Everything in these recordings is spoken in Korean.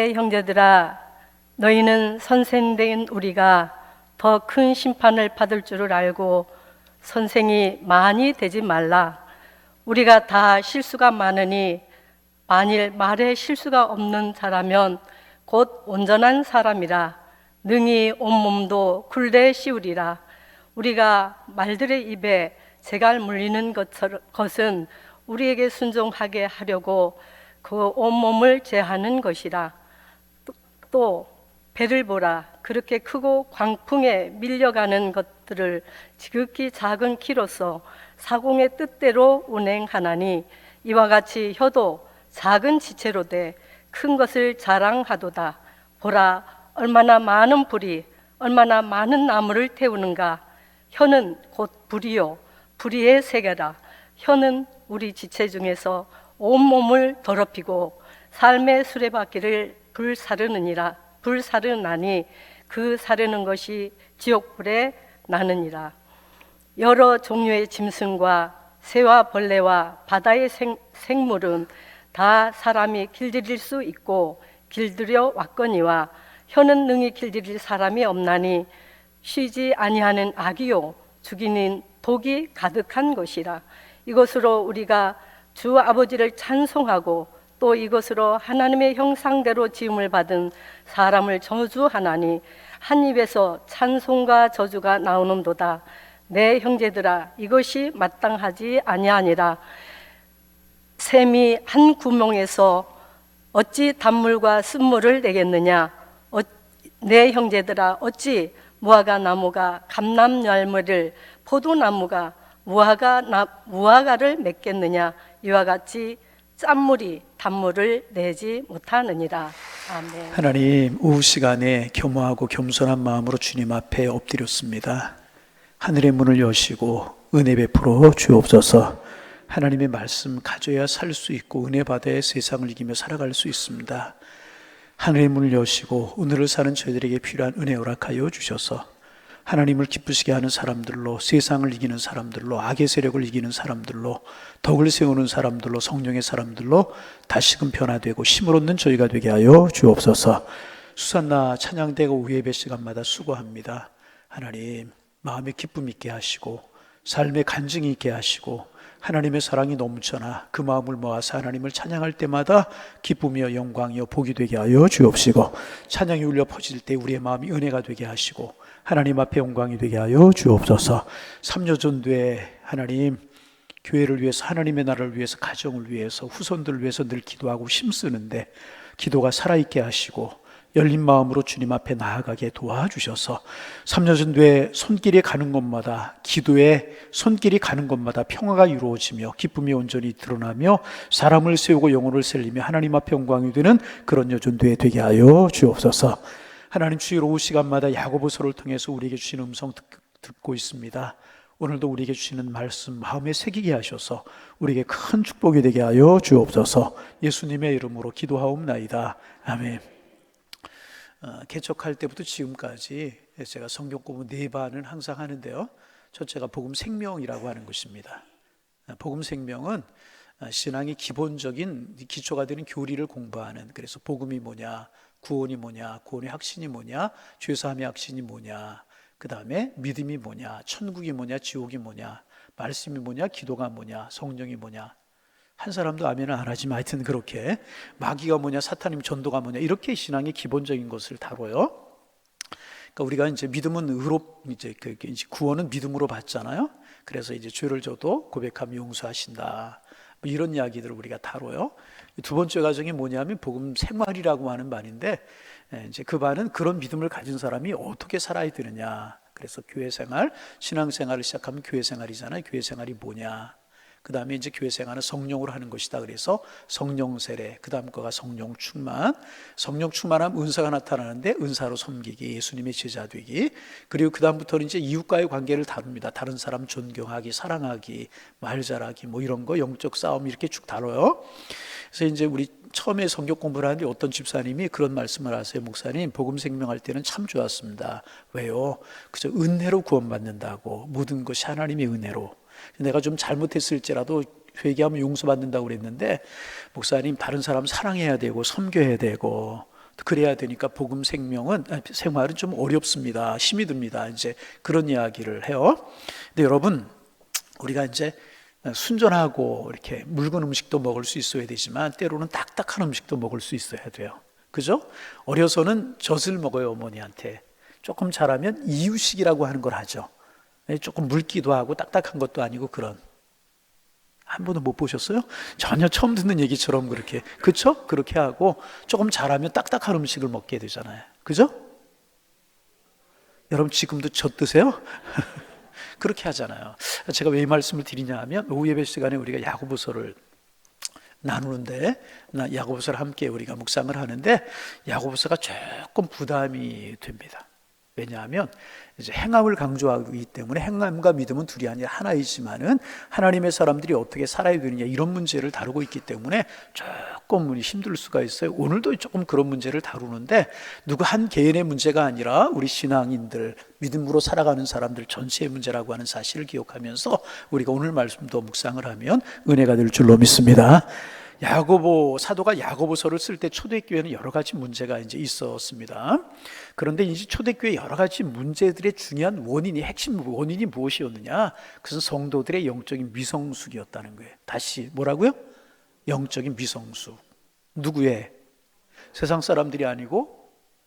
내 형제들아, 너희는 선생된 우리가 더 큰 심판을 받을 줄을 알고 선생이 많이 되지 말라. 우리가 다 실수가 많으니 만일 말에 실수가 없는 자라면 곧 온전한 사람이라 능히 온몸도 굴레 씌우리라. 우리가 말들의 입에 재갈 물리는 것은 우리에게 순종하게 하려고 그 온몸을 제하는 것이라. 또 배를 보라. 그렇게 크고 광풍에 밀려가는 것들을 지극히 작은 키로서 사공의 뜻대로 운행하나니 이와 같이 혀도 작은 지체로 돼 큰 것을 자랑하도다. 보라, 얼마나 많은 불이 얼마나 많은 나무를 태우는가. 혀는 곧 불이요 불의의 세계라. 혀는 우리 지체 중에서 온몸을 더럽히고 삶의 수레바퀴를 불사르나니 그 사르는 것이 지옥불에 나느니라. 여러 종류의 짐승과 새와 벌레와 바다의 생물은 다 사람이 길들일 수 있고 길들여 왔거니와 혀는 능히 길들일 사람이 없나니 쉬지 아니하는 악이요 죽이는 독이 가득한 것이라. 이것으로 우리가 주 아버지를 찬송하고 또 이것으로 하나님의 형상대로 지음을 받은 사람을 저주하나니 한 입에서 찬송과 저주가 나오는도다. 내 형제들아, 이것이 마땅하지 아니하니라. 샘이 한 구멍에서 어찌 단물과 쓴물을 내겠느냐. 내 형제들아, 어찌 무화과 나무가 감람 열매를, 포도나무가 무화과를 맺겠느냐. 이와 같이 짠물이 단물을 내지 못하느니라. 아멘. 하나님, 오후 시간에 겸허하고 겸손한 마음으로 주님 앞에 엎드렸습니다. 하늘의 문을 여시고 은혜 베풀어 주옵소서. 하나님의 말씀 가져야 살 수 있고 은혜 받아야 세상을 이기며 살아갈 수 있습니다. 하늘의 문을 여시고 오늘을 사는 저희들에게 필요한 은혜 허락하여 주셔서 하나님을 기쁘시게 하는 사람들로, 세상을 이기는 사람들로, 악의 세력을 이기는 사람들로, 덕을 세우는 사람들로, 성령의 사람들로 다시금 변화되고 힘을 얻는 저희가 되게 하여 주옵소서. 수산나 찬양대가 오후 예배 시간마다 수고합니다. 하나님, 마음에 기쁨 있게 하시고 삶에 간증이 있게 하시고 하나님의 사랑이 넘쳐나 그 마음을 모아서 하나님을 찬양할 때마다 기쁨이여 영광이여 복이 되게 하여 주옵시고, 찬양이 울려 퍼질 때 우리의 마음이 은혜가 되게 하시고 하나님 앞에 영광이 되게 하여 주옵소서. 3년 전도에 하나님 교회를 위해서, 하나님의 나라를 위해서, 가정을 위해서, 후손들을 위해서 늘 기도하고 힘쓰는데 기도가 살아있게 하시고 열린 마음으로 주님 앞에 나아가게 도와주셔서 3년 전도에 손길이 가는 곳마다, 기도에 손길이 가는 곳마다 평화가 이루어지며 기쁨이 온전히 드러나며 사람을 세우고 영혼을 살리며 하나님 앞에 영광이 되는 그런 여전도에 되게 하여 주옵소서. 하나님, 주일 오후 시간마다 야고보서를 통해서 우리에게 주시는 음성 듣고 있습니다. 오늘도 우리에게 주시는 말씀 마음에 새기게 하셔서 우리에게 큰 축복이 되게 하여 주옵소서. 예수님의 이름으로 기도하옵나이다. 아멘. 개척할 때부터 지금까지 제가 성경 공부 4반은 항상 하는데요, 첫째가 복음 생명이라고 하는 것입니다. 복음 생명은 신앙의 기본적인 기초가 되는 교리를 공부하는, 그래서 복음이 뭐냐, 구원이 뭐냐, 구원의 확신이 뭐냐, 죄사함의 확신이 뭐냐, 그 다음에 믿음이 뭐냐, 천국이 뭐냐, 지옥이 뭐냐, 말씀이 뭐냐, 기도가 뭐냐, 성령이 뭐냐. 한 사람도 아멘을 안 하지만 하여튼 그렇게 마귀가 뭐냐, 사탄님 전도가 뭐냐, 이렇게 신앙의 기본적인 것을 다뤄요. 그러니까 우리가 이제 믿음은 이제 구원은 믿음으로 받잖아요. 그래서 이제 죄를 져도 고백하면 용서하신다, 뭐 이런 이야기들을 우리가 다뤄요. 두 번째 과정이 뭐냐면 복음 생활이라고 하는 반인데, 이제 그 반은 그런 믿음을 가진 사람이 어떻게 살아야 되느냐. 그래서 교회 생활, 신앙 생활을 시작하면 교회 생활이잖아요. 교회 생활이 뭐냐. 그 다음에 이제 교회 생활은 성령으로 하는 것이다. 그래서 성령 세례, 그 다음 거가 성령 충만. 성령 충만하면 은사가 나타나는데 은사로 섬기기, 예수님의 제자 되기. 그리고 그 다음부터는 이제 이웃과의 관계를 다룹니다. 다른 사람 존경하기, 사랑하기, 말 잘하기, 뭐 이런 거, 영적 싸움 이렇게 쭉 다뤄요. 그래서 이제 우리 처음에 성경 공부를 하는데 어떤 집사님이 그런 말씀을 하세요. 목사님, 복음 생명할 때는 참 좋았습니다. 왜요? 그저 은혜로 구원받는다고, 모든 것이 하나님의 은혜로. 내가 좀 잘못했을지라도 회개하면 용서받는다고 그랬는데, 목사님, 다른 사람 사랑해야 되고 섬겨야 되고 그래야 되니까 복음 생활은 좀 어렵습니다. 힘이 듭니다. 이제 그런 이야기를 해요. 근데 여러분, 우리가 이제 순전하고 이렇게 묽은 음식도 먹을 수 있어야 되지만 때로는 딱딱한 음식도 먹을 수 있어야 돼요. 그죠? 어려서는 젖을 먹어요, 어머니한테. 조금 자라면 이유식이라고 하는 걸 하죠. 조금 묽기도 하고 딱딱한 것도 아니고 그런. 한 번도 못 보셨어요? 전혀 처음 듣는 얘기처럼 그렇게. 그쵸? 그렇게 하고 조금 자라면 딱딱한 음식을 먹게 되잖아요. 그죠? 여러분 지금도 젖 드세요? 그렇게 하잖아요. 제가 왜 이 말씀을 드리냐 하면 오후 예배 시간에 우리가 야고보서를 나누는데 야고보서를 함께 우리가 묵상을 하는데 야고보서가 조금 부담이 됩니다. 왜냐하면 이제 행함을 강조하기 때문에 행함과 믿음은 둘이 아니라 하나이지만은 하나님의 사람들이 어떻게 살아야 되느냐 이런 문제를 다루고 있기 때문에 조금 힘들 수가 있어요. 오늘도 조금 그런 문제를 다루는데 누구 한 개인의 문제가 아니라 우리 신앙인들 믿음으로 살아가는 사람들 전체의 문제라고 하는 사실을 기억하면서 우리가 오늘 말씀도 묵상을 하면 은혜가 될 줄로 믿습니다. 사도가 야고보서를 쓸 때 초대교회는 여러 가지 문제가 이제 있었습니다. 그런데 이제 초대교회 여러 가지 문제들의 중요한 핵심 원인이 무엇이었느냐? 그것은 성도들의 영적인 미성숙이었다는 거예요. 다시 뭐라고요? 영적인 미성숙. 누구의? 세상 사람들이 아니고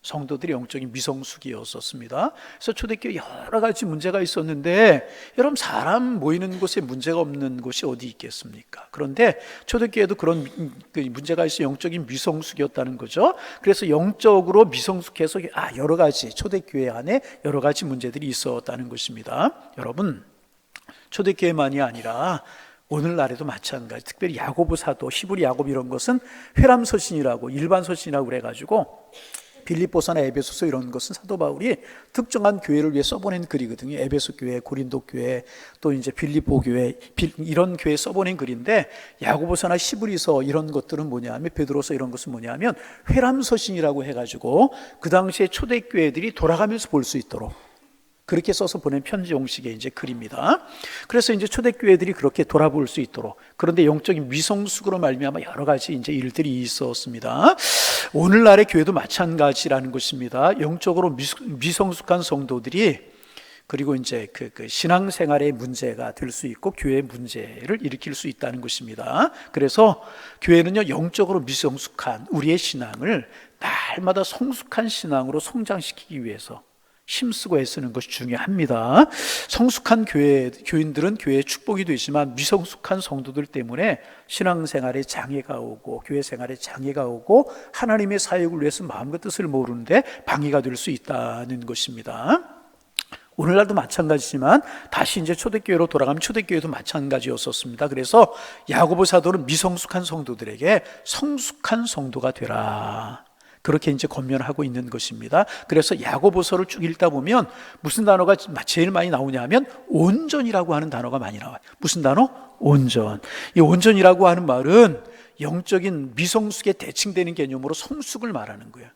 성도들의 영적인 미성숙이었었습니다. 그래서 초대교회 여러 가지 문제가 있었는데 여러분 사람 모이는 곳에 문제가 없는 곳이 어디 있겠습니까? 그런데 초대교회도 그런 문제가 있어 영적인 미성숙이었다는 거죠. 그래서 영적으로 미성숙해서 여러 가지 초대교회 안에 여러 가지 문제들이 있었다는 것입니다. 여러분 초대교회만이 아니라 오늘날에도 마찬가지. 특별히 야고보 사도, 히브리 야고보 이런 것은 회람서신이라고 일반 서신이라고 그래가지고 빌립보서나 에베소서 이런 것은 사도 바울이 특정한 교회를 위해 써보낸 글이거든요. 에베소 교회, 고린도 교회, 또 이제 빌립보 교회 이런 교회에 써보낸 글인데 야고보서나 히브리서 이런 것들은 뭐냐면 베드로서 이런 것은 뭐냐면 회람서신이라고 해가지고 그 당시에 초대교회들이 돌아가면서 볼 수 있도록 그렇게 써서 보낸 편지 형식의 이제 글입니다. 그래서 이제 초대교회들이 그렇게 돌아볼 수 있도록 그런데 영적인 미성숙으로 말미암아 여러 가지 이제 일들이 있었습니다. 오늘날의 교회도 마찬가지라는 것입니다. 영적으로 미성숙한 성도들이 그리고 이제 그 신앙생활의 문제가 될 수 있고 교회의 문제를 일으킬 수 있다는 것입니다. 그래서 교회는요 영적으로 미성숙한 우리의 신앙을 날마다 성숙한 신앙으로 성장시키기 위해서 힘쓰고 애쓰는 것이 중요합니다. 성숙한 교인들은 교회의 축복이 되지만 미성숙한 성도들 때문에 신앙생활에 장애가 오고 교회 생활에 장애가 오고 하나님의 사역을 위해서 마음과 뜻을 모르는데 방해가 될 수 있다는 것입니다. 오늘날도 마찬가지지만 다시 이제 초대교회로 돌아가면 초대교회도 마찬가지였었습니다. 그래서 야고보 사도는 미성숙한 성도들에게 성숙한 성도가 되라. 그렇게 이제 권면하고 있는 것입니다. 그래서 야고보서를 쭉 읽다 보면 무슨 단어가 제일 많이 나오냐면 온전이라고 하는 단어가 많이 나와요. 무슨 단어? 온전. 이 온전이라고 하는 말은 영적인 미성숙에 대칭되는 개념으로 성숙을 말하는 거예요.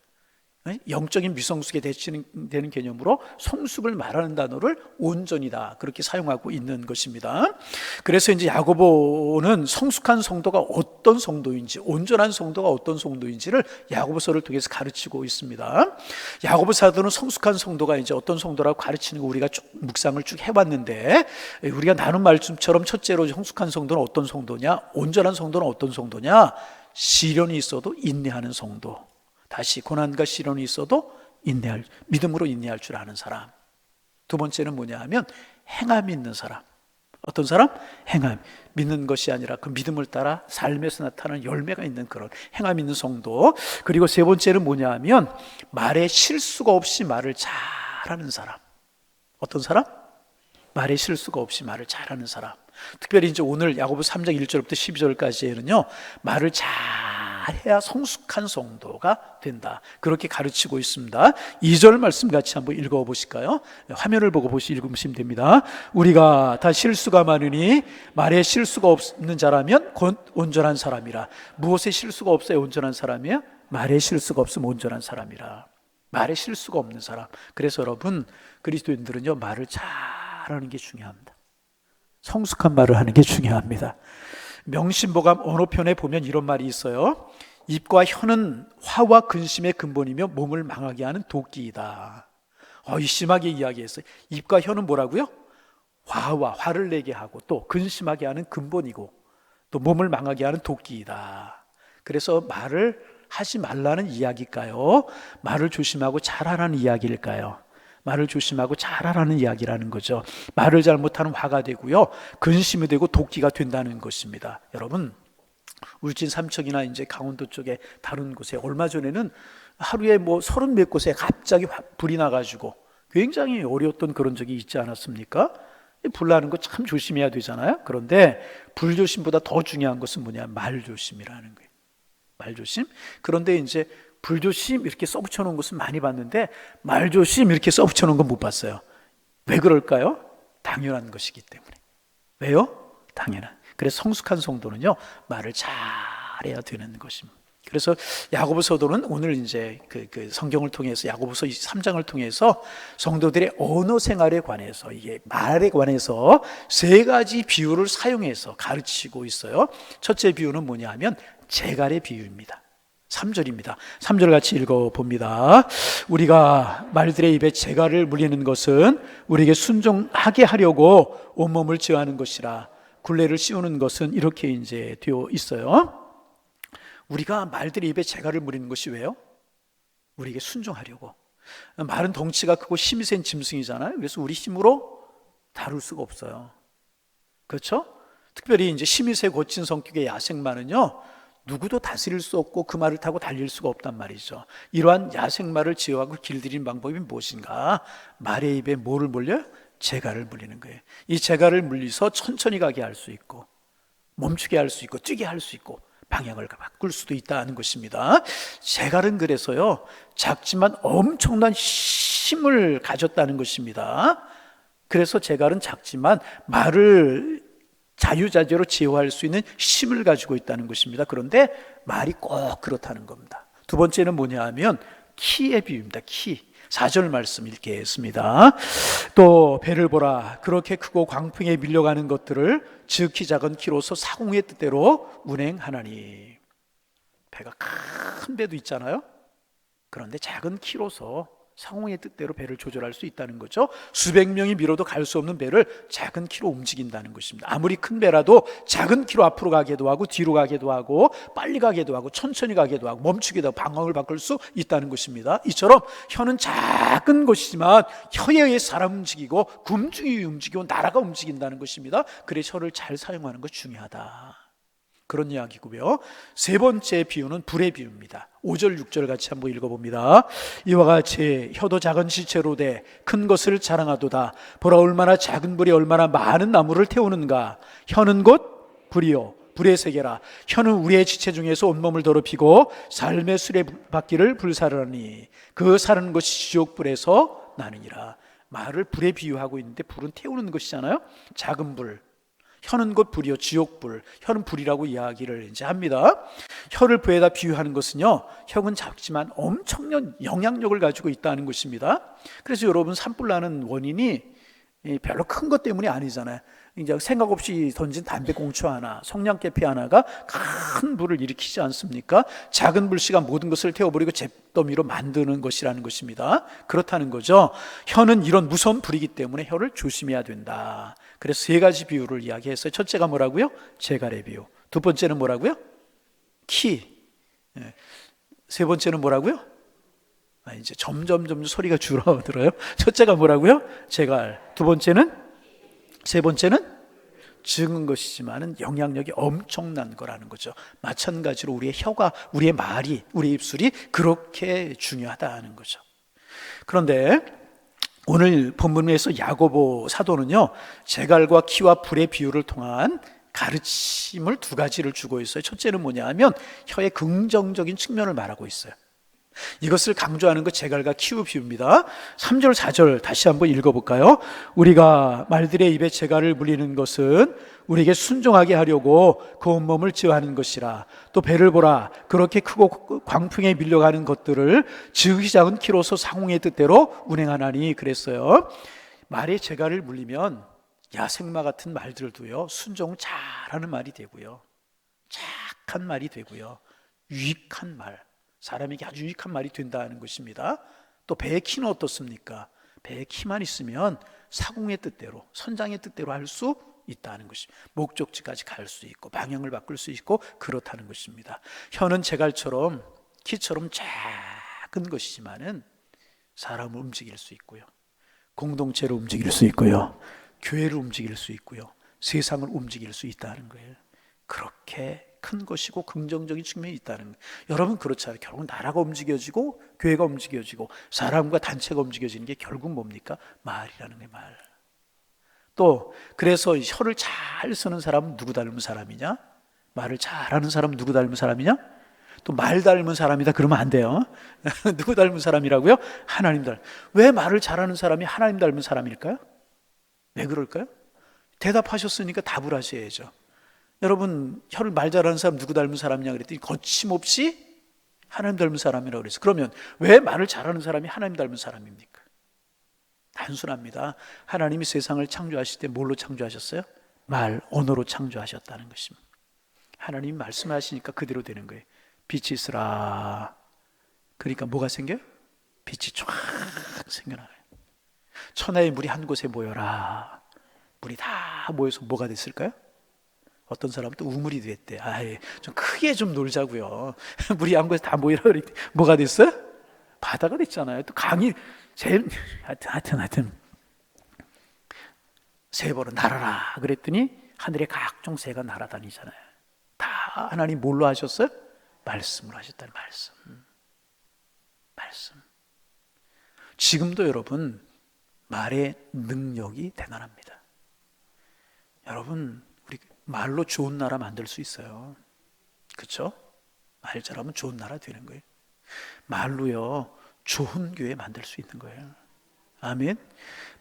영적인 미성숙에 대칭되는 개념으로 성숙을 말하는 단어를 온전이다 그렇게 사용하고 있는 것입니다. 그래서 이제 야고보는 성숙한 성도가 어떤 성도인지 온전한 성도가 어떤 성도인지를 야고보서를 통해서 가르치고 있습니다. 야고보 사도는 성숙한 성도가 이제 어떤 성도라고 가르치는 거 우리가 쭉 묵상을 쭉 해봤는데 우리가 나눈 말씀처럼 첫째로 성숙한 성도는 어떤 성도냐 온전한 성도는 어떤 성도냐 시련이 있어도 인내하는 성도 다시 고난과 시련이 있어도 믿음으로 인내할 줄 아는 사람. 두 번째는 뭐냐 하면 행함이 있는 사람. 어떤 사람? 행함. 믿는 것이 아니라 그 믿음을 따라 삶에서 나타나는 열매가 있는 그런 행함 있는 성도. 그리고 세 번째는 뭐냐 하면 말에 실수가 없이 말을 잘하는 사람. 어떤 사람? 말에 실수가 없이 말을 잘하는 사람. 특별히 이제 오늘 야고보 3장 1절부터 12절까지에는요 말을 잘해야 성숙한 성도가 된다 그렇게 가르치고 있습니다. 2절 말씀 같이 한번 읽어보실까요? 화면을 보고 읽으시면 됩니다. 우리가 다 실수가 많으니 말에 실수가 없는 자라면 곧 온전한 사람이라. 무엇에 실수가 없어야 온전한 사람이에요? 말에 실수가 없으면 온전한 사람이라. 말에 실수가 없는 사람. 그래서 여러분 그리스도인들은요 말을 잘하는 게 중요합니다. 성숙한 말을 하는 게 중요합니다. 명심보감 언어편에 보면 이런 말이 있어요. 입과 혀는 화와 근심의 근본이며 몸을 망하게 하는 도끼이다. 심하게 이야기했어요. 입과 혀는 뭐라고요? 화를 내게 하고 또 근심하게 하는 근본이고 또 몸을 망하게 하는 도끼이다. 그래서 말을 하지 말라는 이야기일까요? 말을 조심하고 잘하라는 이야기일까요? 말을 조심하고 잘하라는 이야기라는 거죠. 말을 잘못하는 화가 되고요, 근심이 되고 도끼가 된다는 것입니다. 여러분, 울진 삼척이나 이제 강원도 쪽에 다른 곳에 얼마 전에는 하루에 30 몇 곳에 갑자기 불이 나가지고 굉장히 어려웠던 그런 적이 있지 않았습니까? 불 나는 거 참 조심해야 되잖아요. 그런데 불조심보다 더 중요한 것은 뭐냐? 말조심이라는 거예요. 말조심. 그런데 이제 불조심 이렇게 써붙여 놓은 것은 많이 봤는데 말조심 이렇게 써붙여 놓은 건 못 봤어요. 왜 그럴까요? 당연한 것이기 때문에. 왜요? 당연한. 그래서 성숙한 성도는요, 말을 잘해야 되는 것입니다. 그래서 야고보서도는 오늘 이제 그 성경을 통해서 야고보서 3장을 통해서 성도들의 언어 생활에 관해서, 이게 말에 관해서 3가지 비유를 사용해서 가르치고 있어요. 첫째 비유는 뭐냐 하면 재갈의 비유입니다. 3절입니다. 3절 같이 읽어봅니다. 우리가 말들의 입에 재갈을 물리는 것은 우리에게 순종하게 하려고 온몸을 제어하는 것이라. 굴레를 씌우는 것은 이렇게 이제 되어 있어요. 우리가 말들의 입에 재갈을 물리는 것이 왜요? 우리에게 순종하려고. 말은 덩치가 크고 힘이 센 짐승이잖아요. 그래서 우리 힘으로 다룰 수가 없어요. 그렇죠? 특별히 이제 힘이 세 거친 성격의 야생마는요, 누구도 다스릴 수 없고 그 말을 타고 달릴 수가 없단 말이죠. 이러한 야생마를 제어하고 길들이는 방법이 무엇인가? 말의 입에 뭐를 물려요? 재갈을 물리는 거예요. 이 재갈을 물리서 천천히 가게 할 수 있고 멈추게 할 수 있고 뛰게 할 수 있고 방향을 바꿀 수도 있다는 것입니다. 재갈은 그래서요, 작지만 엄청난 힘을 가졌다는 것입니다. 그래서 재갈은 작지만 말을 자유자재로 제어할 수 있는 힘을 가지고 있다는 것입니다. 그런데 말이 꼭 그렇다는 겁니다. 두 번째는 뭐냐 하면 키의 비유입니다. 키. 4절 말씀 읽겠습니다. 또 배를 보라. 그렇게 크고 광풍에 밀려가는 것들을 지극히 작은 키로서 사공의 뜻대로 운행하나니. 배가 큰 배도 있잖아요. 그런데 작은 키로서 상황의 뜻대로 배를 조절할 수 있다는 거죠. 수백 명이 밀어도 갈 수 없는 배를 작은 키로 움직인다는 것입니다. 아무리 큰 배라도 작은 키로 앞으로 가기도 하고 뒤로 가기도 하고 빨리 가기도 하고 천천히 가기도 하고 멈추기도 하고 방향을 바꿀 수 있다는 것입니다. 이처럼 혀는 작은 것이지만 혀에 의해 사람 움직이고 굶주기 움직이고 나라가 움직인다는 것입니다. 그래서 혀를 잘 사용하는 것이 중요하다. 그런 이야기고요. 세 번째 비유는 불의 비유입니다. 5절 6절 같이 한번 읽어봅니다. 이와 같이 혀도 작은 시체로 돼 큰 것을 자랑하도다. 보라, 얼마나 작은 불이 얼마나 많은 나무를 태우는가. 혀는 곧 불이요 불의 세계라. 혀는 우리의 지체 중에서 온몸을 더럽히고 삶의 수레바퀴를 불사르니 그 사르는 것이 지옥불에서 나느니라. 말을 불에 비유하고 있는데 불은 태우는 것이잖아요. 작은 불. 혀는 곧 불이요 지옥불. 혀는 불이라고 이야기를 이제 합니다. 혀를 불에다 비유하는 것은요, 혀는 작지만 엄청난 영향력을 가지고 있다는 것입니다. 그래서 여러분, 산불 나는 원인이 별로 큰 것 때문이 아니잖아요. 이제 생각 없이 던진 담배꽁초 하나, 성냥개피 하나가 큰 불을 일으키지 않습니까? 작은 불씨가 모든 것을 태워버리고 잿더미로 만드는 것이라는 것입니다. 그렇다는 거죠. 혀는 이런 무서운 불이기 때문에 혀를 조심해야 된다. 그래서 3가지 비유를 이야기했어요. 첫째가 뭐라고요? 재갈의 비유. 두 번째는 뭐라고요? 키. 세 번째는 뭐라고요? 이제 점점 소리가 줄어들어요. 첫째가 뭐라고요? 재갈. 두 번째는? 세 번째는? 적은 것이지만은 영향력이 엄청난 거라는 거죠. 마찬가지로 우리의 혀가, 우리의 말이, 우리의 입술이 그렇게 중요하다는 거죠. 그런데 오늘 본문에서 야고보 사도는요, 재갈과 키와 불의 비유를 통한 가르침을 2가지를 주고 있어요. 첫째는 뭐냐 하면 혀의 긍정적인 측면을 말하고 있어요. 이것을 강조하는 것 재갈과 키우 비유입니다. 3절 4절 다시 한번 읽어볼까요? 우리가 말들의 입에 재갈을 물리는 것은 우리에게 순종하게 하려고 그 온몸을 제어하는 것이라. 또 배를 보라. 그렇게 크고 광풍에 밀려가는 것들을 지극히 작은 키로서 상홍의 뜻대로 운행하나니. 그랬어요. 말에 재갈을 물리면 야생마 같은 말들도요, 순종 잘하는 말이 되고요, 착한 말이 되고요, 유익한 말, 사람에게 아주 유익한 말이 된다는 것입니다. 또 배의 키는 어떻습니까? 배의 키만 있으면 사공의 뜻대로, 선장의 뜻대로 할 수 있다는 것입니다. 목적지까지 갈 수 있고 방향을 바꿀 수 있고 그렇다는 것입니다. 혀는 제갈처럼 키처럼 작은 것이지만은 사람을 움직일 수 있고요, 공동체를 움직일 수 있고요, 교회를 움직일 수 있고요, 세상을 움직일 수 있다는 거예요. 그렇게 큰 것이고 긍정적인 측면이 있다는 거예요. 여러분 그렇잖아요. 결국 나라가 움직여지고 교회가 움직여지고 사람과 단체가 움직여지는 게 결국 뭡니까? 말이라는 거예요. 말. 또 그래서 혀를 잘 쓰는 사람은 누구 닮은 사람이냐? 말을 잘하는 사람은 누구 닮은 사람이냐? 또 말 닮은 사람이다 그러면 안 돼요. 누구 닮은 사람이라고요? 하나님 닮은. 왜 말을 잘하는 사람이 하나님 닮은 사람일까요? 왜 그럴까요? 대답하셨으니까 답을 하셔야죠. 여러분 혀를 말 잘하는 사람 누구 닮은 사람이냐 그랬더니 거침없이 하나님 닮은 사람이라고 그랬어요. 그러면 왜 말을 잘하는 사람이 하나님 닮은 사람입니까? 단순합니다. 하나님이 세상을 창조하실 때 뭘로 창조하셨어요? 말, 언어로 창조하셨다는 것입니다. 하나님이 말씀하시니까 그대로 되는 거예요. 빛이 있으라. 그러니까 뭐가 생겨요? 빛이 쫙 생겨나요. 천하의 물이 한 곳에 모여라. 물이 다 모여서 뭐가 됐을까요? 어떤 사람은 또 우물이 됐대. 좀 크게 좀 놀자고요. 물이 한 곳에 다 모이라 그랬더니 뭐가 됐어요? 바다가 됐잖아요. 또 강이 하여튼 새 벌은 날아라 그랬더니 하늘에 각종 새가 날아다니잖아요. 다 하나님 뭘로 하셨어요? 말씀으로 하셨다는 말씀. 지금도 여러분 말의 능력이 대단합니다. 여러분 우리 말로 좋은 나라 만들 수 있어요. 그렇죠? 말 잘하면 좋은 나라 되는 거예요. 말로요 좋은 교회 만들 수 있는 거예요. 아멘.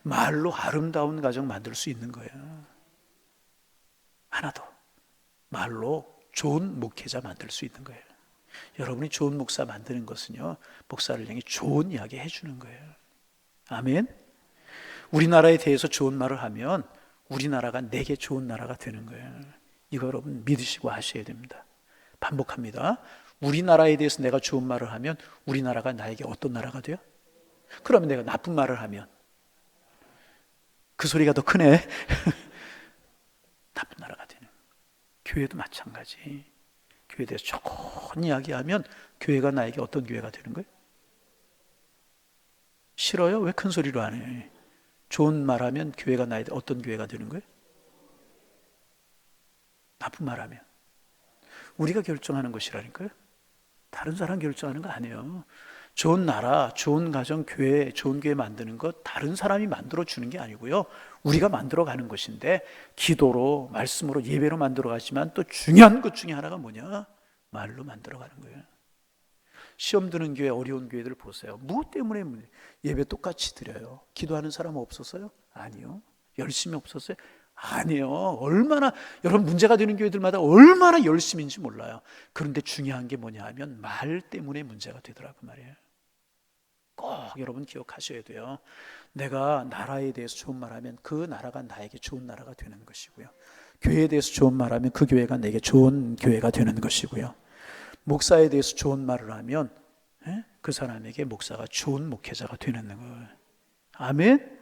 말로 아름다운 가정 만들 수 있는 거예요. 하나 더, 말로 좋은 목회자 만들 수 있는 거예요. 여러분이 좋은 목사 만드는 것은요 목사를 향해 좋은 이야기 해주는 거예요. 아멘. 우리나라에 대해서 좋은 말을 하면 우리나라가 내게 좋은 나라가 되는 거예요. 이거 여러분 믿으시고 하셔야 됩니다. 반복합니다. 우리나라에 대해서 내가 좋은 말을 하면 우리나라가 나에게 어떤 나라가 돼요? 그러면 내가 나쁜 말을 하면 그 소리가 더 크네. 나쁜 나라가 되는. 교회도 마찬가지. 교회에 대해서 좋은 이야기하면 교회가 나에게 어떤 교회가 되는 거예요? 싫어요? 왜 큰 소리로 안 해? 좋은 말하면 교회가 나에게 어떤 교회가 되는 거예요? 나쁜 말하면 우리가 결정하는 것이라니까요. 다른 사람 결정하는 거 아니에요. 좋은 나라, 좋은 가정, 교회, 좋은 교회 만드는 것 다른 사람이 만들어 주는 게 아니고요. 우리가 만들어 가는 것인데 기도로, 말씀으로, 예배로 만들어 가지만 또 중요한 것 중에 하나가 뭐냐? 말로 만들어 가는 거예요. 시험 드는 교회, 어려운 교회들 보세요. 무엇 때문에 예배 똑같이 드려요? 기도하는 사람 없었어요? 아니요. 열심히 없었어요? 아니요. 얼마나 여러분 문제가 되는 교회들마다 얼마나 열심인지 몰라요. 그런데 중요한 게 뭐냐 하면 말 때문에 문제가 되더라고 말이에요. 꼭 여러분 기억하셔야 돼요. 내가 나라에 대해서 좋은 말하면 그 나라가 나에게 좋은 나라가 되는 것이고요. 교회에 대해서 좋은 말하면 그 교회가 내게 좋은 교회가 되는 것이고요. 목사에 대해서 좋은 말을 하면 그 사람에게 목사가 좋은 목회자가 되는 거예요. 아멘?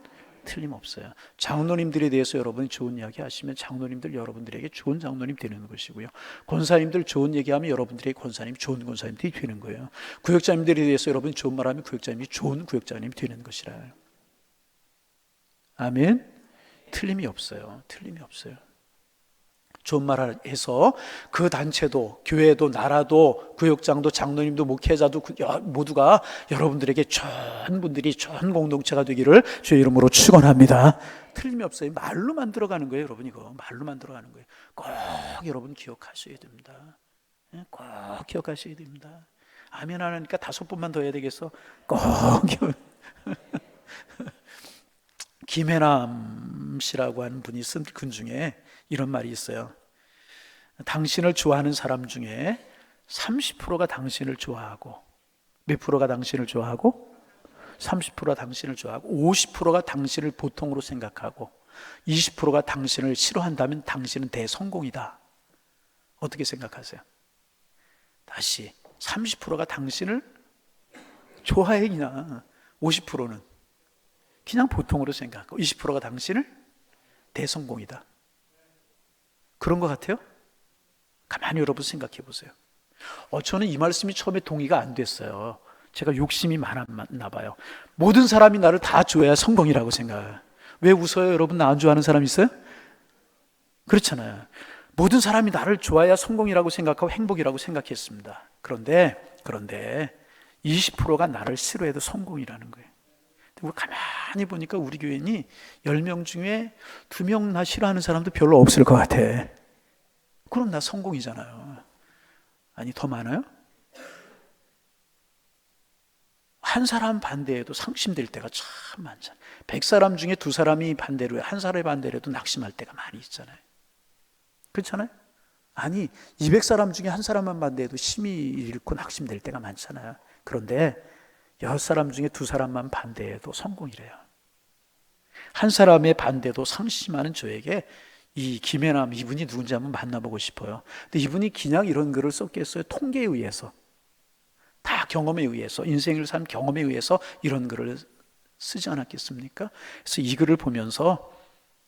틀림없어요. 장로님들에 대해서 여러분이 좋은 이야기 하시면 장로님들 여러분들에게 좋은 장로님 되는 것이고요. 권사님들 좋은 얘기하면 여러분들에게 권사님 좋은 권사님들이 되는 거예요. 구역자님들에 대해서 여러분이 좋은 말하면 구역자님이 좋은 구역자님이 되는 것이라요. 아멘? 틀림이 없어요. 틀림이 없어요. 좋은 말을 해서 그 단체도, 교회도, 나라도, 구역장도, 장로님도, 목회자도 모두가 여러분들에게 좋은 분들이 좋은 공동체가 되기를 주의 이름으로 축원합니다. 틀림이 없어요. 말로 만들어가는 거예요, 여러분. 이거 말로 만들어가는 거예요. 꼭 여러분 기억하셔야 됩니다. 꼭 기억하셔야 됩니다. 아멘 안 하니까 5번만 더 해야 되겠어. 꼭 김혜남 씨라고 하는 분이 쓴 글 중에 이런 말이 있어요. 당신을 좋아하는 사람 중에 30%가 당신을 좋아하고 몇 프로가 당신을 좋아하고 30%가 당신을 좋아하고 50%가 당신을 보통으로 생각하고 20%가 당신을 싫어한다면 당신은 대성공이다. 어떻게 생각하세요? 다시 30%가 당신을 좋아해. 그냥 50%는 그냥 보통으로 생각하고 20%가 당신을 대성공이다. 그런 것 같아요? 가만히 여러분 생각해 보세요. 저는 이 말씀이 처음에 동의가 안 됐어요. 제가 욕심이 많았나 봐요. 모든 사람이 나를 다 좋아해야 성공이라고 생각해요. 왜 웃어요? 여러분, 나 안 좋아하는 사람 있어요? 그렇잖아요. 모든 사람이 나를 좋아해야 성공이라고 생각하고 행복이라고 생각했습니다. 그런데 20%가 나를 싫어해도 성공이라는 거예요. 우리 가만히 보니까 우리 교인이 10명 중에 2명 나 싫어하는 사람도 별로 없을 것 같아. 그럼 나 성공이잖아요. 아니, 더 많아요? 한 사람 반대해도 상심될 때가 참 많잖아요. 100사람 중에 2사람이 반대로 해, 한 사람이 반대로 해도 낙심할 때가 많이 있잖아요. 그렇잖아요? 아니, 200사람 중에 한 사람만 반대해도 심히 잃고 낙심될 때가 많잖아요. 그런데 6사람 중에 2사람만 반대해도 성공이래요. 한 사람의 반대도 상심하는 저에게 이 김혜남 이분이 누군지 한번 만나보고 싶어요. 근데 이분이 그냥 이런 글을 썼겠어요? 통계에 의해서, 다 경험에 의해서, 인생을 산 경험에 의해서 이런 글을 쓰지 않았겠습니까? 그래서 이 글을 보면서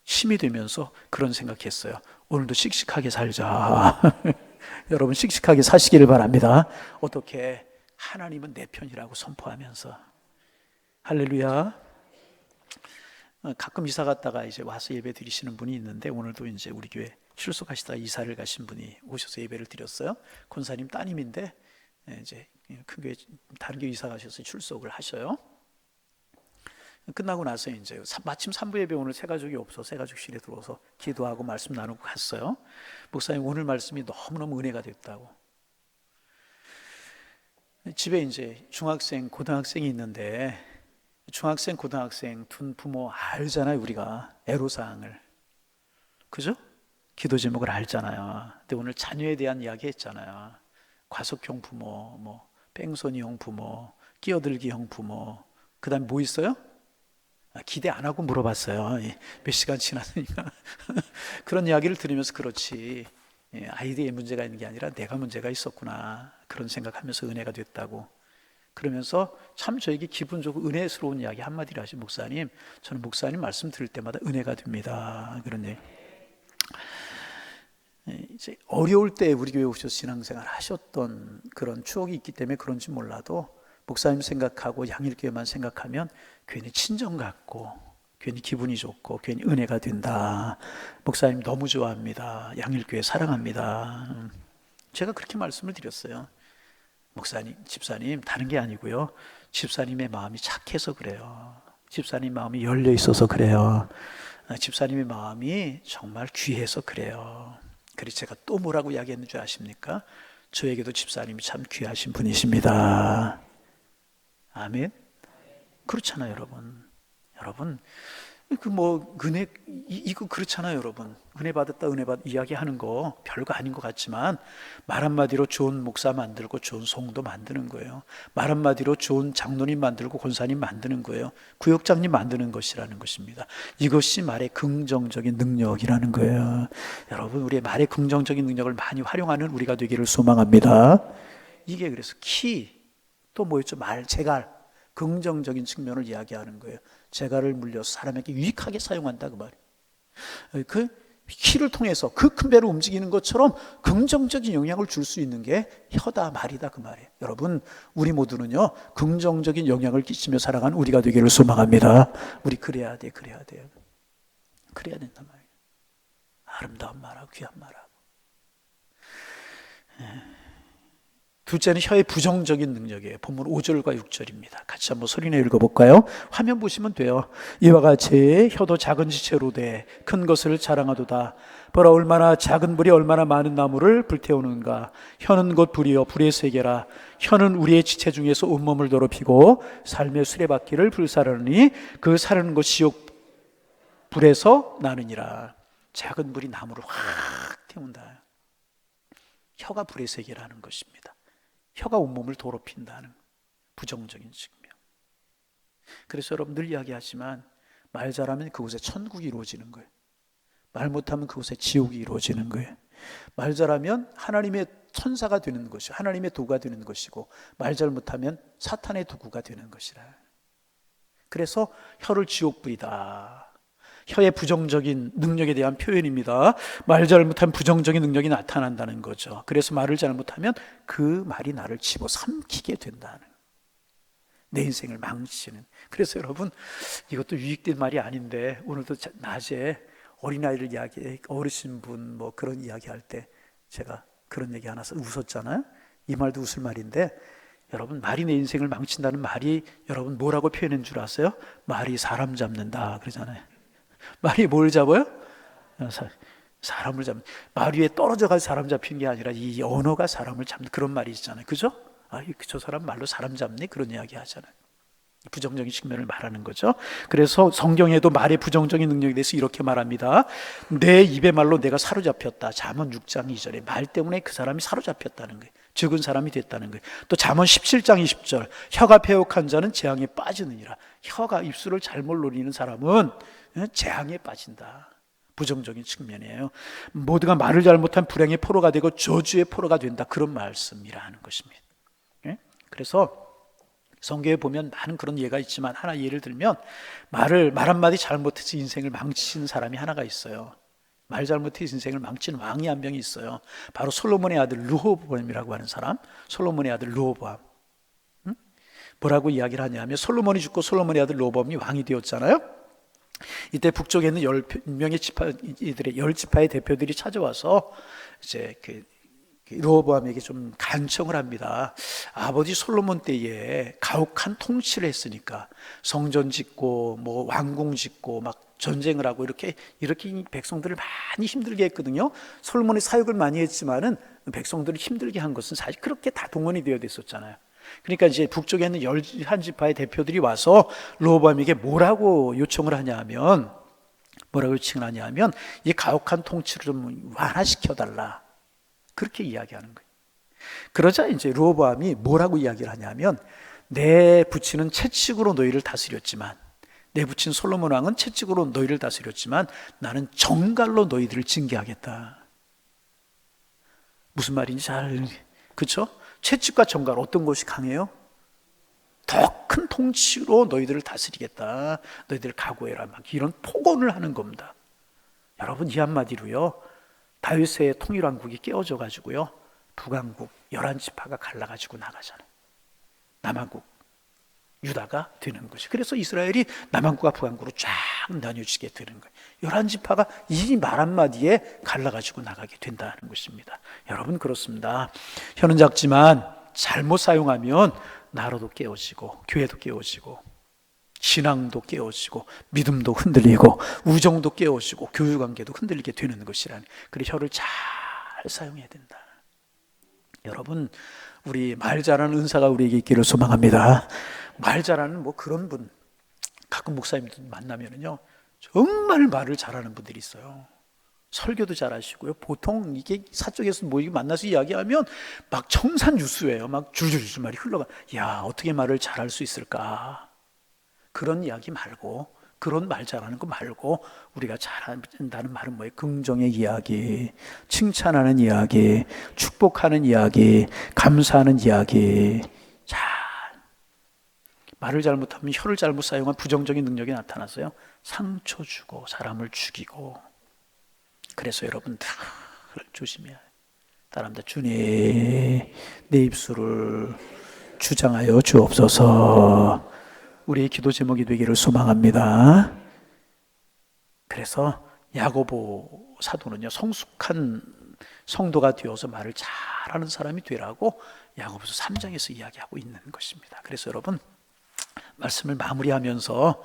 힘이 되면서 그런 생각했어요. 오늘도 씩씩하게 살자. 여러분, 씩씩하게 사시기를 바랍니다. 어떻게? 하나님은 내 편이라고 선포하면서. 할렐루야. 가끔 이사 갔다가 이제 와서 예배 드리시는 분이 있는데, 오늘도 이제 우리 교회 출석하시다가 이사를 가신 분이 오셔서 예배를 드렸어요. 권사님 따님인데 이제 큰 교회 다른 교회 이사 가셔서 출석을 하셔요. 끝나고 나서 이제 마침 산부 예배 오늘 새 가족이 없어 새 가족실에 들어와서 기도하고 말씀 나누고 갔어요. 목사님, 오늘 말씀이 너무너무 은혜가 됐다고. 집에 이제 중학생, 고등학생이 있는데, 중학생, 고등학생 둔 부모 알잖아요. 우리가 애로사항을, 그죠? 기도 제목을 알잖아요. 근데 오늘 자녀에 대한 이야기 했잖아요. 과속형 부모, 뭐 뺑소니형 부모, 끼어들기형 부모. 그 다음에 뭐 있어요? 기대 안 하고 물어봤어요. 몇 시간 지났으니까. 그런 이야기를 들으면서 그렇지, 아이들의 문제가 있는 게 아니라 내가 문제가 있었구나, 그런 생각하면서 은혜가 됐다고. 그러면서 참 저에게 기분 좋고 은혜스러운 이야기 한마디를 하시. 목사님, 저는 목사님 말씀 들을 때마다 은혜가 됩니다. 그런 얘기. 이제 어려울 때 우리 교회 오셔서 신앙생활 하셨던 그런 추억이 있기 때문에 그런지 몰라도, 목사님 생각하고 양일교회만 생각하면 괜히 친정 같고, 괜히 기분이 좋고, 괜히 은혜가 된다. 목사님 너무 좋아합니다. 양일교회 사랑합니다. 제가 그렇게 말씀을 드렸어요. 목사님, 집사님, 다른 게 아니고요, 집사님의 마음이 착해서 그래요. 집사님 마음이 열려 있어서 그래요. 집사님의 마음이 정말 귀해서 그래요. 그래서 제가 또 뭐라고 이야기했는 줄 아십니까? 저에게도 집사님이 참 귀하신 분이십니다. 아멘. 그렇잖아요, 여러분. 그 뭐 은혜, 이거 그렇잖아요, 여러분. 은혜 받았다, 은혜 받 이야기하는 거 별거 아닌 것 같지만, 말 한마디로 좋은 목사 만들고 좋은 성도 만드는 거예요. 말 한마디로 좋은 장로님 만들고 권사님 만드는 거예요. 구역장님 만드는 것이라는 것입니다. 이것이 말의 긍정적인 능력이라는 거예요. 여러분, 우리의 말의 긍정적인 능력을 많이 활용하는 우리가 되기를 소망합니다. 이게 그래서 또 뭐였죠? 제갈, 긍정적인 측면을 이야기하는 거예요. 재갈을 물려서 사람에게 유익하게 사용한다, 그 말이에요. 그 키를 통해서 그 큰 배를 움직이는 것처럼 긍정적인 영향을 줄 수 있는 게 혀다, 말이다, 그 말이에요. 여러분, 우리 모두는요, 긍정적인 영향을 끼치며 살아가는 우리가 되기를 소망합니다. 우리 그래야 돼요. 그래야 된단 말이에요. 아름다운 말하고 귀한 말하고. 둘째는 혀의 부정적인 능력이에요. 본문 5절과 6절입니다. 같이 한번 소리내 읽어볼까요? 화면 보시면 돼요. 이와 같이 혀도 작은 지체로 돼 큰 것을 자랑하도다. 보라, 얼마나 작은 불이 얼마나 많은 나무를 불태우는가. 혀는 곧 불이요 불의 세계라. 혀는 우리의 지체 중에서 온몸을 더럽히고 삶의 수레바퀴를 불사르니 그 사르는 것 지옥 불에서 나느니라. 작은 불이 나무를 확 태운다. 혀가 불의 세계라는 것입니다. 혀가 온몸을 더럽힌다는 부정적인 측면. 그래서 여러분 늘 이야기하지만, 말 잘하면 그곳에 천국이 이루어지는 거예요. 말 못하면 그곳에 지옥이 이루어지는 거예요. 말 잘하면 하나님의 천사가 되는 것이고 하나님의 도구가 되는 것이고 말 잘못하면 사탄의 도구가 되는 것이라. 그래서 혀를 지옥불이다. 혀의 부정적인 능력에 대한 표현입니다. 말 잘못하면 부정적인 능력이 나타난다는 거죠. 그래서 말을 잘못하면 그 말이 나를 집어삼키게 된다는, 내 인생을 망치는. 그래서 여러분, 이것도 유익된 말이 아닌데 오늘도 낮에 어린아이들 이야기, 어르신분 뭐 그런 이야기할 때 제가 그런 얘기 하나 웃었잖아요. 이 말도 웃을 말인데, 여러분, 말이 내 인생을 망친다는 말이 여러분 뭐라고 표현한 줄 아세요? 말이 사람 잡는다 그러잖아요. 말이 뭘 잡아요? 사람을 잡는. 말 위에 떨어져가지고 사람 잡히는 게 아니라 이 언어가 사람을 잡는 그런 말이 있잖아요. 그죠? 저 사람 말로 사람 잡네, 그런 이야기 하잖아요. 부정적인 측면을 말하는 거죠. 그래서 성경에도 말의 부정적인 능력에 대해서 이렇게 말합니다. 내 입의 말로 내가 사로잡혔다. 잠언 6장 2절에 말 때문에 그 사람이 사로잡혔다는 거예요. 죽은 사람이 됐다는 거예요. 또 잠언 17장 20절, 혀가 패역한 자는 재앙에 빠지느니라. 혀가, 입술을 잘못 노리는 사람은 재앙에 빠진다. 부정적인 측면이에요. 모두가 말을 잘못한 불행의 포로가 되고 저주의 포로가 된다, 그런 말씀이라는 것입니다. 그래서 성경에 보면 많은 그런 예가 있지만 하나 예를 들면, 말 한마디 잘못해서 인생을 망치는 사람이 하나가 있어요. 말 잘못해서 인생을 망치는 왕이 한 명이 있어요. 바로 솔로몬의 아들 르호보암이라고 하는 사람. 솔로몬의 아들 르호보암. 뭐라고 이야기를 하냐면, 솔로몬이 죽고 솔로몬의 아들 르호보암이 왕이 되었잖아요. 이때 북쪽에 있는 10명의 지파들의 10지파의 대표들이 찾아와서 이제 르호보암에게 좀 간청을 합니다. 아버지 솔로몬 때에 가혹한 통치를 했으니까 성전 짓고 뭐 왕궁 짓고 막 전쟁을 하고 이렇게 백성들을 많이 힘들게 했거든요. 솔로몬이 사역을 많이 했지만은 백성들을 힘들게 한 것은 사실 그렇게 다 동원이 되어 있었잖아요. 그러니까 이제 북쪽에 있는 11지파의 대표들이 와서 르호보암에게 뭐라고 요청을 하냐면, 이 가혹한 통치를 좀 완화시켜달라, 그렇게 이야기하는 거예요. 그러자 이제 르호보암이 뭐라고 이야기를 하냐면, 내 부친은 채찍으로 너희를 다스렸지만, 내 부친 솔로몬 왕은 채찍으로 너희를 다스렸지만 나는 정갈로 너희들을 징계하겠다. 무슨 말인지 그렇죠? 채찍과 정갈, 어떤 것이 강해요? 더 큰 통치로 너희들을 다스리겠다. 너희들 각오해라. 막 이런 폭언을 하는 겁니다. 여러분, 이 한마디로요, 다윗의 통일왕국이 깨어져 가지고요, 북왕국 11지파가 갈라가지고 나가잖아요. 남왕국 유다가 되는 것이. 그래서 이스라엘이 남왕국과 북왕국으로 쫙 나뉘어지게 되는 거예요. 11지파가 이 말 한마디에 갈라가지고 나가게 된다는 것입니다. 여러분, 그렇습니다. 혀는 작지만 잘못 사용하면 나라도 깨어지고 교회도 깨어지고 신앙도 깨어지고 믿음도 흔들리고 우정도 깨어지고 교육관계도 흔들리게 되는 것이라는. 그래서 혀를 잘 사용해야 된다. 여러분, 우리 말 잘하는 은사가 우리에게 있기를 소망합니다. 말 잘하는 그런 분, 가끔 목사님들 만나면은요, 정말 말을 잘하는 분들이 있어요. 설교도 잘하시고요. 보통 이게 사적에서 만나서 이야기하면 막 청산유수예요. 막 줄줄줄 말이 흘러가. 야, 어떻게 말을 잘할 수 있을까? 그런 이야기 말고, 그런 말 잘하는 거 말고, 우리가 잘한다는 말은 뭐예요? 긍정의 이야기, 칭찬하는 이야기, 축복하는 이야기, 감사하는 이야기. 말을 잘못하면 혀를 잘못 사용한 부정적인 능력이 나타나서요, 상처 주고 사람을 죽이고. 그래서 여러분 다 조심해야 해요. 따라합니다. 주님, 내 입술을 주장하여 주옵소서. 우리의 기도 제목이 되기를 소망합니다. 그래서 야고보 사도는요, 성숙한 성도가 되어서 말을 잘하는 사람이 되라고 야고보서 3장에서 이야기하고 있는 것입니다. 그래서 여러분, 말씀을 마무리하면서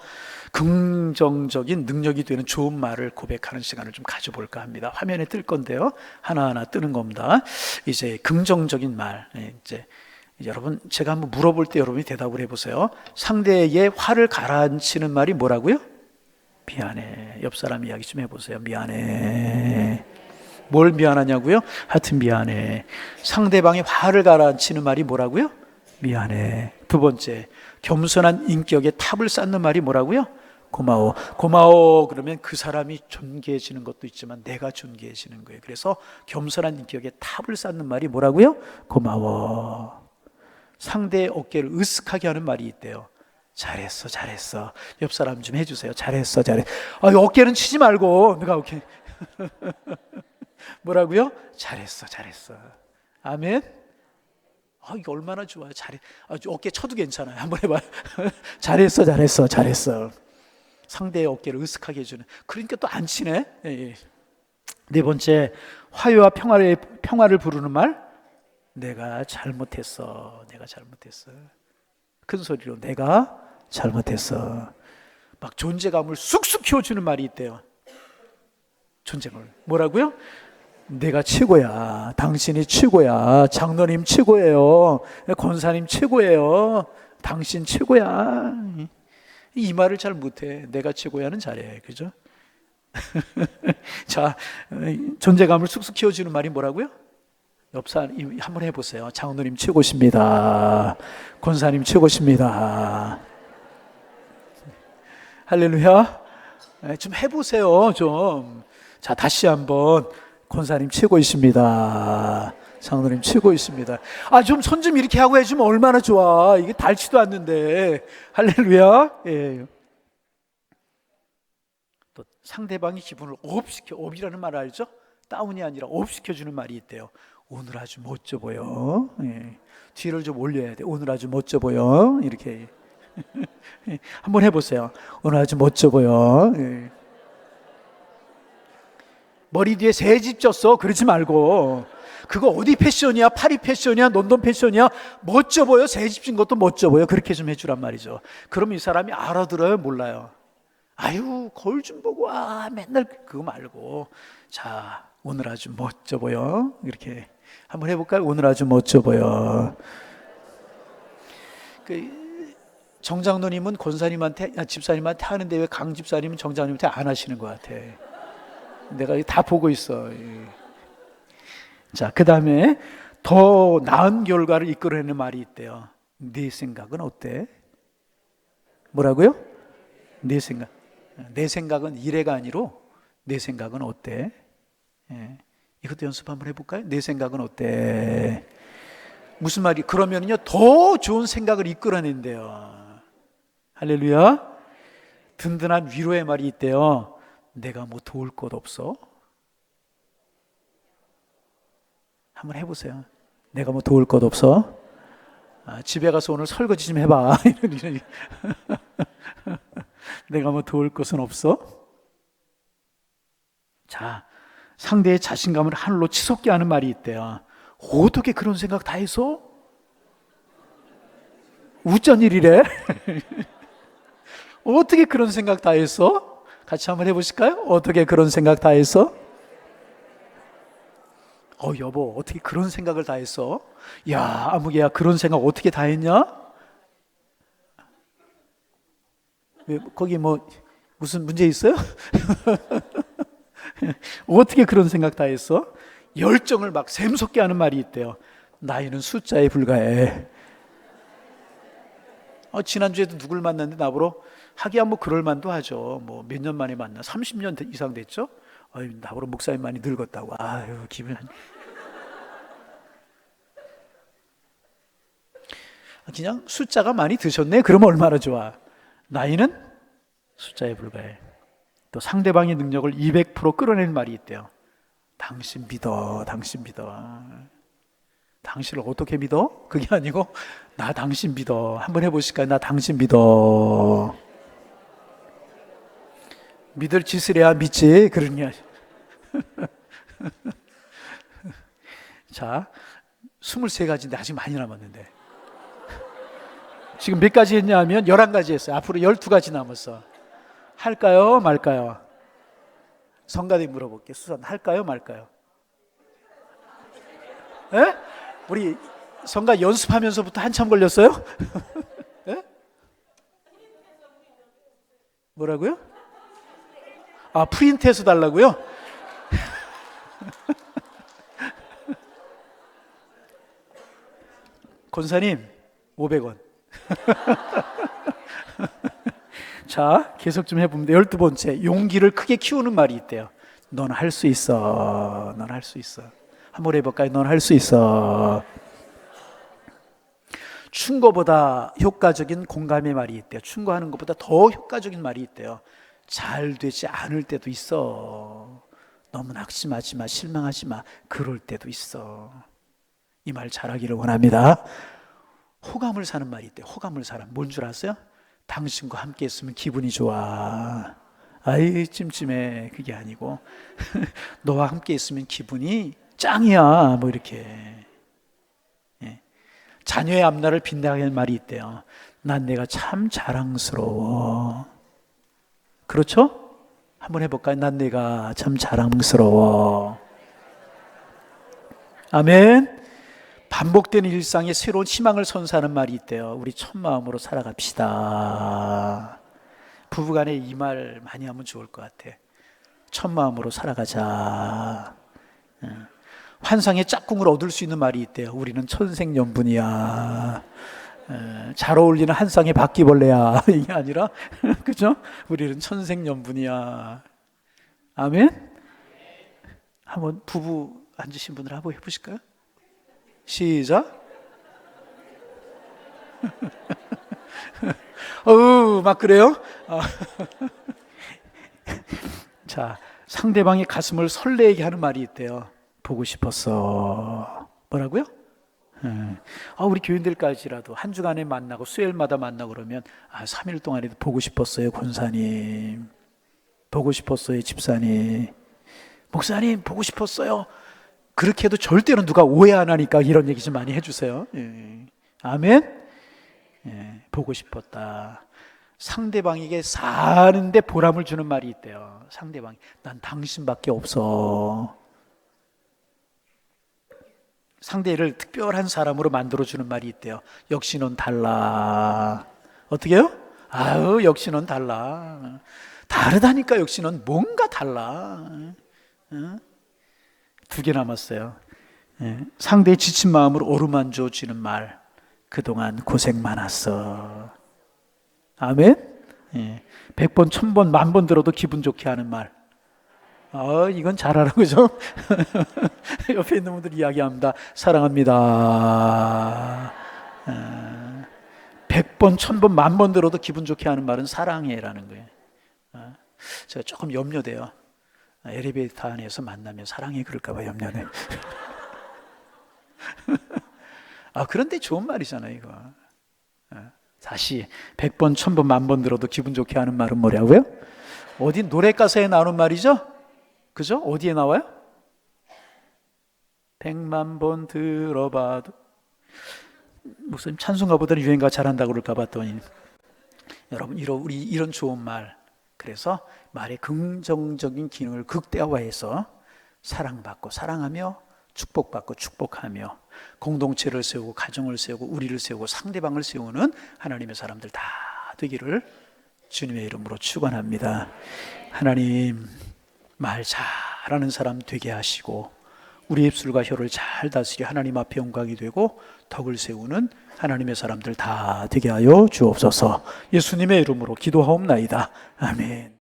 긍정적인 능력이 되는 좋은 말을 고백하는 시간을 좀 가져볼까 합니다. 화면에 뜰 건데요, 하나하나 뜨는 겁니다. 이제 긍정적인 말, 이제 여러분, 제가 한번 물어볼 때 여러분이 대답을 해보세요. 상대의 화를 가라앉히는 말이 뭐라고요? 미안해. 옆 사람 이야기 좀 해보세요. 미안해. 뭘 미안하냐고요? 하여튼 미안해. 상대방의 화를 가라앉히는 말이 뭐라고요? 미안해. 두 번째, 겸손한 인격에 탑을 쌓는 말이 뭐라고요? 고마워. 고마워 그러면 그 사람이 존귀해지는 것도 있지만 내가 존귀해지는 거예요. 그래서 겸손한 인격에 탑을 쌓는 말이 뭐라고요? 고마워. 상대의 어깨를 으쓱하게 하는 말이 있대요. 잘했어, 잘했어. 옆 사람 좀 해주세요. 잘했어, 잘했어. 어깨는 치지 말고 내가 어깨 뭐라고요? 잘했어, 잘했어. 아멘. 이게 얼마나 좋아요. 잘해. 어깨 쳐도 괜찮아요. 한번 해봐요. 잘했어, 잘했어, 잘했어. 상대의 어깨를 으쓱하게 해주는. 그러니까 또 안 치네. 예. 네 번째, 화해와 평화를 부르는 말. 내가 잘못했어. 내가 잘못했어. 큰 소리로 내가 잘못했어. 막 존재감을 쑥쑥 키워주는 말이 있대요. 존재감을. 뭐라고요? 내가 최고야. 당신이 최고야. 장로님 최고예요. 권사님 최고예요. 당신 최고야. 이 말을 잘 못해. 내가 최고야는 잘해. 그죠? 자, 존재감을 쑥쑥 키워주는 말이 뭐라고요? 옆 사람 한번 해보세요. 장로님 최고십니다. 권사님 최고십니다. 할렐루야. 좀 해보세요. 좀. 자, 다시 한번. 권사님 최고이십니다. 장로님 최고이십니다. 좀 손 좀 이렇게 하고 해주면 얼마나 좋아. 이게 닳지도 않는데. 할렐루야. 예. 또 상대방의 기분을 업이라는 말 알죠? 다운이 아니라 업시켜주는 말이 있대요. 오늘 아주 멋져 보여. 예. 뒤를 좀 올려야 돼. 오늘 아주 멋져 보여. 이렇게. 한번 해보세요. 오늘 아주 멋져 보여. 예. 머리 뒤에 새집 쪘어. 그러지 말고. 그거 어디 패션이야? 파리 패션이야? 런던 패션이야? 멋져 보여? 새집 진 것도 멋져 보여. 그렇게 좀 해주란 말이죠. 그러면 이 사람이 알아들어요? 몰라요? 아유, 거울 좀 보고 맨날 그거 말고. 자, 오늘 아주 멋져 보여. 이렇게 한번 해볼까요? 오늘 아주 멋져 보여. 정장로님은 권사님한테, 집사님한테 하는데 왜 강 집사님은 정장님한테 안 하시는 것 같아. 내가 다 보고 있어. 자, 그 다음에 더 나은 결과를 이끌어내는 말이 있대요. 네 생각은 어때? 뭐라고요? 네 생각. 내 생각은 이래가 아니로 내 생각은 어때? 예. 이것도 연습 한번 해볼까요? 내 생각은 어때? 무슨 말이? 그러면요 더 좋은 생각을 이끌어낸대요. 할렐루야. 든든한 위로의 말이 있대요. 내가 뭐 도울 것 없어? 한번 해보세요. 내가 뭐 도울 것 없어? 집에 가서 오늘 설거지 좀 해봐. 내가 뭐 도울 것은 없어? 자, 상대의 자신감을 하늘로 치솟게 하는 말이 있대요. 어떻게 그런 생각 다 했어? 우짠 일이래? 어떻게 그런 생각 다 했어? 같이 한번 해보실까요? 어떻게 그런 생각 다 했어? 여보, 어떻게 그런 생각을 다 했어? 야, 아무개야, 그런 생각 어떻게 다 했냐? 왜, 거기 무슨 문제 있어요? 어떻게 그런 생각 다 했어? 열정을 막 샘솟게 하는 말이 있대요. 나이는 숫자에 불과해. 지난주에도 누굴 만났는데 나보러 하기야 그럴 만도 하죠. 몇 년 만에 만나? 30년 이상 됐죠? 나보러 목사님 많이 늙었다고. 아유, 기분 그냥 숫자가 많이 드셨네? 그러면 얼마나 좋아. 나이는 숫자에 불과해. 또 상대방의 능력을 200% 끌어내는 말이 있대요. 당신 믿어. 당신 믿어. 당신을 어떻게 믿어? 그게 아니고 나 당신 믿어. 한번 해보실까요? 나 당신 믿어. 믿을 짓을 해야 믿지. 그러냐. 자, 23가지인데 아직 많이 남았는데. 지금 몇 가지 했냐면 11가지 했어요. 앞으로 12가지 남았어. 할까요? 말까요? 성가대 물어볼게요. 수산 할까요? 말까요? 에? 우리 성가 연습하면서부터 한참 걸렸어요? 에? 뭐라고요? 프린트해서 달라고요? 권사님 500원. 자, 계속 좀 해보면 돼. 12번째, 용기를 크게 키우는 말이 있대요. 넌 할 수 있어. 넌 할 수 있어. 한번 해볼까요? 넌 할 수 있어. 충고보다 효과적인 공감의 말이 있대요. 충고하는 것보다 더 효과적인 말이 있대요. 잘 되지 않을 때도 있어. 너무 낙심하지 마, 실망하지 마. 그럴 때도 있어. 이 말 잘하기를 원합니다. 호감을 사는 말이 있대요. 호감을 사람. 뭔 줄 아세요? 당신과 함께 있으면 기분이 좋아. 아이 찜찜해. 그게 아니고 너와 함께 있으면 기분이 짱이야. 뭐 이렇게. 예. 자녀의 앞날을 빛나게 하는 말이 있대요. 난 내가 참 자랑스러워. 그렇죠? 한번 해볼까요? 난 내가 참 자랑스러워. 아멘. 반복되는 일상에 새로운 희망을 선사하는 말이 있대요. 우리 첫 마음으로 살아갑시다. 부부간에 이 말 많이 하면 좋을 것 같아. 첫 마음으로 살아가자. 환상의 짝꿍을 얻을 수 있는 말이 있대요. 우리는 천생연분이야. 잘 어울리는 한 쌍의 바퀴벌레야. 이게 아니라 그죠? 우리는 천생연분이야. 아멘. 한번 부부 앉으신 분들 한번 해보실까요? 시작. 막 그래요? 자, 상대방의 가슴을 설레게 하는 말이 있대요. 보고 싶었어. 뭐라고요? 우리 교인들까지라도 한 주간에 만나고 수요일마다 만나고 그러면 3일 동안에도 보고 싶었어요. 권사님 보고 싶었어요. 집사님 목사님 보고 싶었어요. 그렇게 해도 절대로 누가 오해 안 하니까 이런 얘기 좀 많이 해주세요. 아멘. 보고 싶었다. 상대방에게 사는데 보람을 주는 말이 있대요. 상대방이 난 당신밖에 없어. 상대를 특별한 사람으로 만들어주는 말이 있대요. 역시 넌 달라. 어떻게 해요? 역시 넌 달라. 다르다니까. 역시 넌 뭔가 달라. 2개 남았어요. 상대의 지친 마음을 어루만져 주는 말. 그동안 고생 많았어. 아멘. 100번, 1000번, 10,000번 들어도 기분 좋게 하는 말. 이건 잘하라고 그죠? 옆에 있는 분들 이야기합니다. 사랑합니다. 100번, 1000번, 10,000번 들어도 기분 좋게 하는 말은 사랑해라는 거예요. 제가 조금 염려돼요. 엘리베이터 안에서 만나면 사랑해 그럴까 봐 염려돼. 그런데 좋은 말이잖아요, 이거. 다시 100번, 1000번, 10,000번 들어도 기분 좋게 하는 말은 뭐라고요? 어디 노래 가사에 나오는 말이죠? 그죠? 어디에 나와요? 100만 번 들어봐도. 목사님 찬송가보다는 유행가 잘한다고 그럴까 봤더니 여러분 우리 이런 좋은 말, 그래서 말의 긍정적인 기능을 극대화해서 사랑받고 사랑하며 축복받고 축복하며 공동체를 세우고 가정을 세우고 우리를 세우고 상대방을 세우는 하나님의 사람들 다 되기를 주님의 이름으로 축원합니다. 하나님 말 잘하는 사람 되게 하시고 우리 입술과 혀를 잘 다스려 하나님 앞에 영광이 되고 덕을 세우는 하나님의 사람들 다 되게 하여 주옵소서. 예수님의 이름으로 기도하옵나이다. 아멘.